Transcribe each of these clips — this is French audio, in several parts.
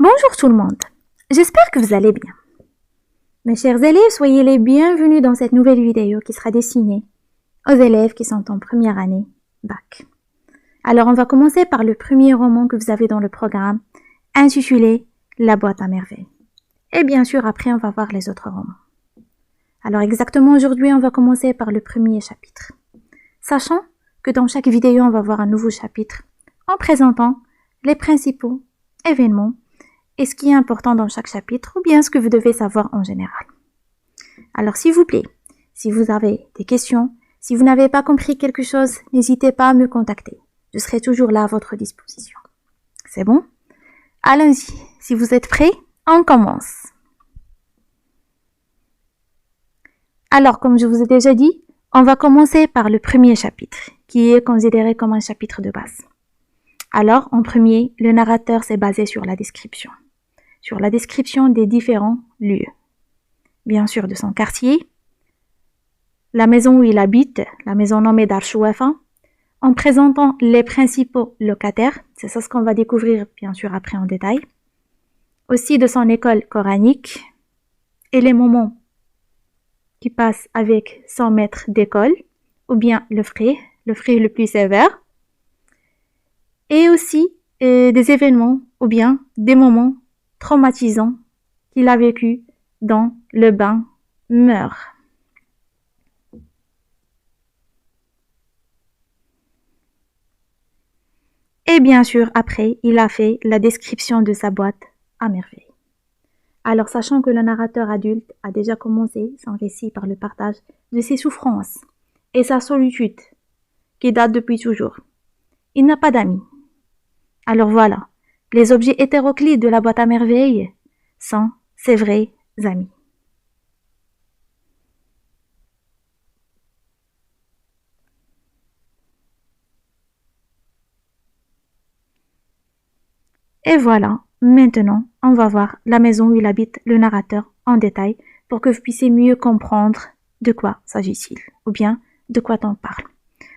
Bonjour tout le monde, j'espère que vous allez bien. Mes chers élèves, soyez les bienvenus dans cette nouvelle vidéo qui sera destinée aux élèves qui sont en première année bac. Alors on va commencer par le premier roman que vous avez dans le programme, intitulé La boîte à merveilles. Et bien sûr, après on va voir les autres romans. Alors exactement aujourd'hui, on va commencer par le premier chapitre. Sachant que dans chaque vidéo, on va voir un nouveau chapitre en présentant les principaux événements et ce qui est important dans chaque chapitre ou bien ce que vous devez savoir en général. Alors s'il vous plaît, si vous avez des questions, si vous n'avez pas compris quelque chose, n'hésitez pas à me contacter. Je serai toujours là à votre disposition. C'est bon? Allons-y. Si vous êtes prêts, on commence. Alors, comme je vous ai déjà dit, on va commencer par le premier chapitre, qui est considéré comme un chapitre de base. Alors, en premier, le narrateur s'est basé sur la description des différents lieux. Bien sûr, de son quartier, la maison où il habite, la maison nommée Dar Chouafa, en présentant les principaux locataires, c'est ça ce qu'on va découvrir bien sûr après en détail, aussi de son école coranique et les moments qui passent avec son maître d'école, ou bien le frère le plus sévère, et aussi des événements ou bien des moments traumatisants qu'il a vécu dans le bain Meur. Et bien sûr, après, il a fait la description de sa boîte à merveille. Alors, sachant que le narrateur adulte a déjà commencé son récit par le partage de ses souffrances et sa solitude, qui date depuis toujours. Il n'a pas d'amis. Alors voilà, les objets hétéroclites de la boîte à merveille sont ses vrais amis. Et voilà, maintenant, on va voir la maison où il habite le narrateur en détail pour que vous puissiez mieux comprendre de quoi s'agit-il ou bien de quoi on parle.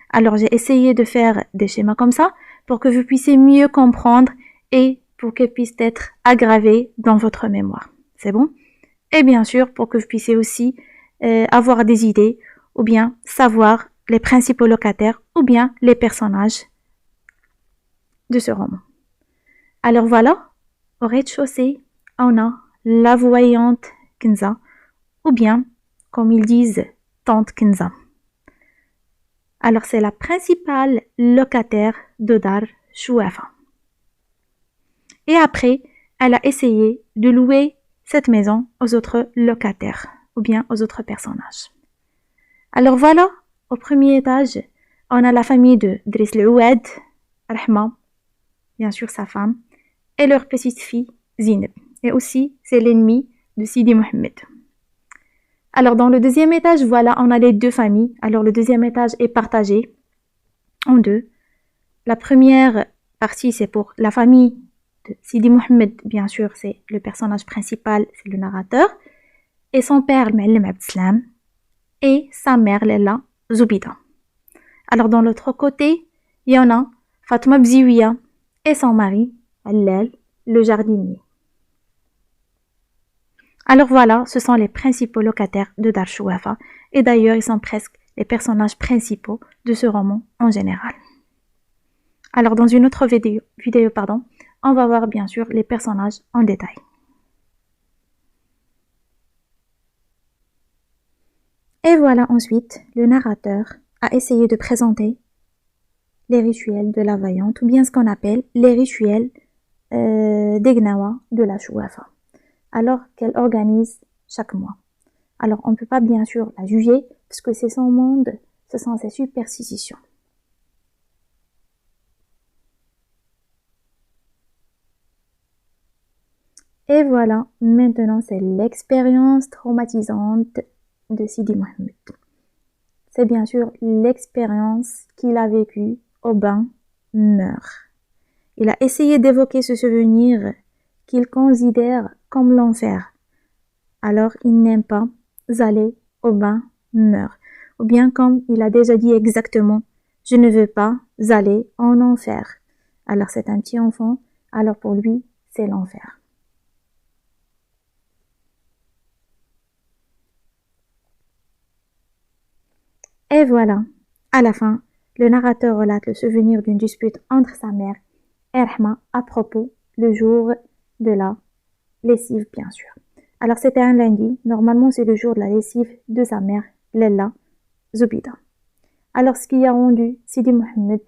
Alors, j'ai essayé de faire des schémas comme ça pour que vous puissiez mieux comprendre et pour qu'ils puissent être aggravés dans votre mémoire. C'est bon? Et bien sûr, pour que vous puissiez aussi avoir des idées ou bien savoir les principaux locataires ou bien les personnages de ce roman. Alors voilà, au rez-de-chaussée, on a la voyante Kenza, ou bien, comme ils disent, tante Kenza. Alors c'est la principale locataire de Dar Chouafa. Et après, elle a essayé de louer cette maison aux autres locataires, ou bien aux autres personnages. Alors voilà, au premier étage, on a la famille de Driss Oued, Rahma, bien sûr sa femme, et leur petite fille Zineb. Et aussi, c'est l'ennemi de Sidi Mohamed. Alors, dans le deuxième étage, voilà, on a les deux familles. Alors, le deuxième étage est partagé en deux. La première partie, c'est pour la famille de Sidi Mohamed, bien sûr, c'est le personnage principal, c'est le narrateur. Et son père, Ma'alem Abdeslam, et sa mère, Lella Zoubida. Alors, dans l'autre côté, il y en a Fatma Bziouia et son mari, Allal, le jardinier. Alors voilà, ce sont les principaux locataires de Dar Chouafa et d'ailleurs ils sont presque les personnages principaux de ce roman en général. Alors dans une autre vidéo, on va voir bien sûr les personnages en détail. Et voilà ensuite, le narrateur a essayé de présenter les rituels de la voyante ou bien ce qu'on appelle les rituels des Gnawa de la Chouafa, alors qu'elle organise chaque mois. Alors on ne peut pas bien sûr la juger puisque c'est son monde, ce sont ses superstitions. Et voilà, maintenant c'est l'expérience traumatisante de Sidi Mohamed. C'est bien sûr l'expérience qu'il a vécue au bain Meur. Il a essayé d'évoquer ce souvenir qu'il considère comme l'enfer. Alors, il n'aime pas aller au bain Meur. Ou bien comme il a déjà dit exactement, je ne veux pas aller en enfer. Alors, c'est un petit enfant, alors pour lui, c'est l'enfer. Et voilà, à la fin, le narrateur relate le souvenir d'une dispute entre sa mère et Rahma à propos le jour de la lessive, bien sûr. Alors c'était un lundi, normalement c'est le jour de la lessive de sa mère, Lella Zubida. Alors ce qui a rendu Sidi Mohamed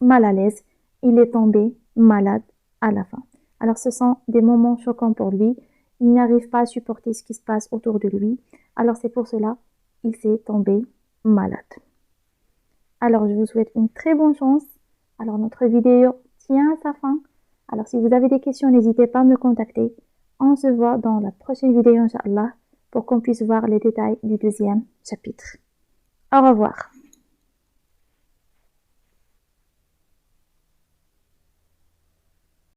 mal à l'aise, il est tombé malade à la fin. Alors ce sont des moments choquants pour lui, il n'arrive pas à supporter ce qui se passe autour de lui, alors c'est pour cela qu'il s'est tombé malade. Alors je vous souhaite une très bonne chance. Alors notre vidéo tient à sa fin. Alors si vous avez des questions, n'hésitez pas à me contacter. On se voit dans la prochaine vidéo, Inch'Allah, pour qu'on puisse voir les détails du deuxième chapitre. Au revoir.